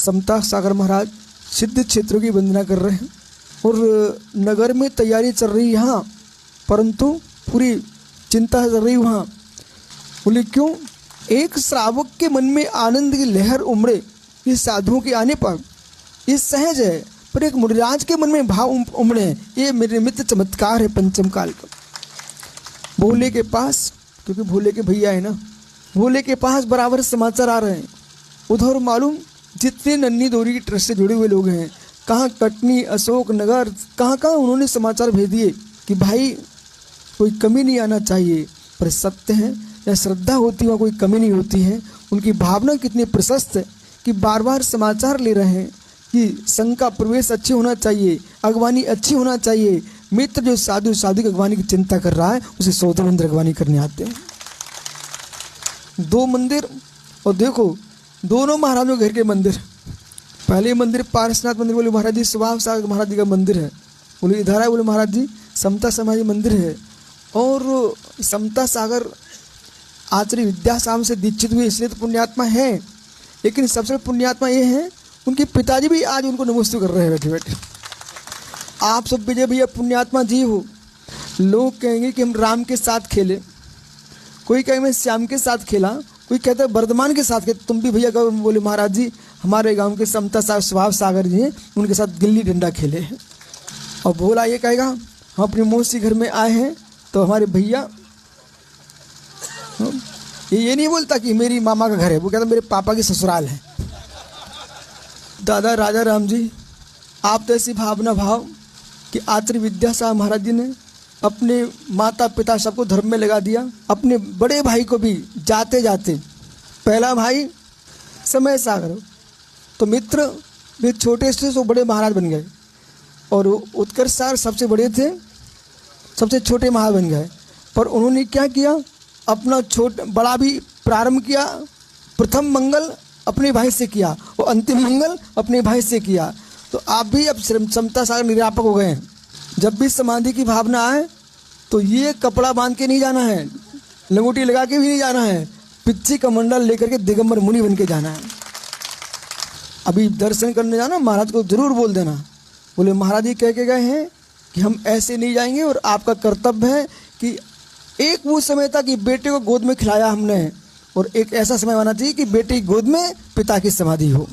समता सागर महाराज सिद्ध क्षेत्रों की वंदना कर रहे हैं और नगर में तैयारी चल रही यहाँ, परंतु पूरी चिंता चल रही वहाँ। बोले क्यों? एक श्रावक के मन में आनंद की लहर उमड़े ये साधुओं के आने पर, ये सहज है, पर एक मुनिराज के मन में भाव उमड़े ये मेरे मित्र चमत्कार है पंचम काल का। भोले के पास, क्योंकि भोले के भैया है ना, भोले के पास बराबर समाचार आ रहे हैं। उधर मालूम जितने नन्ही दोरी की ट्रस्ट से जुड़े हुए लोग हैं, कहाँ कटनी, अशोक नगर, कहाँ कहाँ उन्होंने समाचार भेज दिए कि भाई कोई कमी नहीं आना चाहिए। पर सत्य है या श्रद्धा होती है वहाँ कोई कमी नहीं होती है। उनकी भावना कितनी प्रशस्त है कि बार बार समाचार ले रहे हैं कि संघ का प्रवेश अच्छे होना चाहिए, अगवानी अच्छी होना चाहिए। मित्र जो साधु की अगवानी की चिंता कर रहा है उसे सौतरंद्र अगवानी करने आते हैं। 2 मंदिर, और देखो दोनों महाराजों के घर के मंदिर। पहले मंदिर पारसनाथ मंदिर, बोले महाराज जी स्वभाव सागर महाराज जी का मंदिर है। बोले इधर है, बोले महाराज जी समता समाधि मंदिर है। और समता सागर आचार्य विद्यासागर से दीक्षित हुए इसलिए तो पुण्यात्मा है, लेकिन सबसे पुण्यात्मा ये है उनके पिताजी भी आज उनको नमस्ते कर रहे हैं बैठे बैठे। आप सब विजय भैया पुण्यात्मा जी हो। लोग कहेंगे कि हम राम के साथ खेले, कोई कहे मैं श्याम के साथ खेला, कोई कहता है वर्धमान के साथ खेले। तुम भी भैया कहो, बोले महाराज जी हमारे गांव के समता सागर स्वभाव सागर जी हैं, उनके साथ गिल्ली डंडा खेले हैं। और भोला ये कहेगा हम अपनी मौसी घर में आए हैं तो हमारे भैया, ये नहीं बोलता कि मेरी मामा का घर है, वो कहता मेरे पापा की ससुराल है। दादा राजा राम जी, आप तो ऐसी भावना भाव कि आचार्य विद्यासागर महाराज जी ने अपने माता पिता सबको धर्म में लगा दिया। अपने बड़े भाई को भी जाते जाते, पहला भाई समय सागर, तो मित्र वे छोटे से तो बड़े महाराज बन गए, और उत्कर्ष सागर सबसे बड़े थे, सबसे छोटे महाराज बन गए। पर उन्होंने क्या किया, अपना बड़ा भी प्रारंभ किया। प्रथम मंगल अपने भाई से किया और अंतिम मंगल अपने भाई से किया। तो आप भी अब समता सागर निरापक हो गए हैं। जब भी समाधि की भावना आए तो ये कपड़ा बांध के नहीं जाना है, लंगोटी लगा के भी नहीं जाना है, पिच्ची का मंडल लेकर के दिगंबर मुनि बन के जाना है। अभी दर्शन करने जाना महाराज को जरूर बोल देना, बोले महाराज जी कह के गए हैं कि हम ऐसे नहीं जाएंगे, और आपका कर्तव्य है कि एक वो समय था कि बेटे को गोद में खिलाया हमने, और एक ऐसा समय आना चाहिए कि बेटे की गोद में पिता की समाधि हो।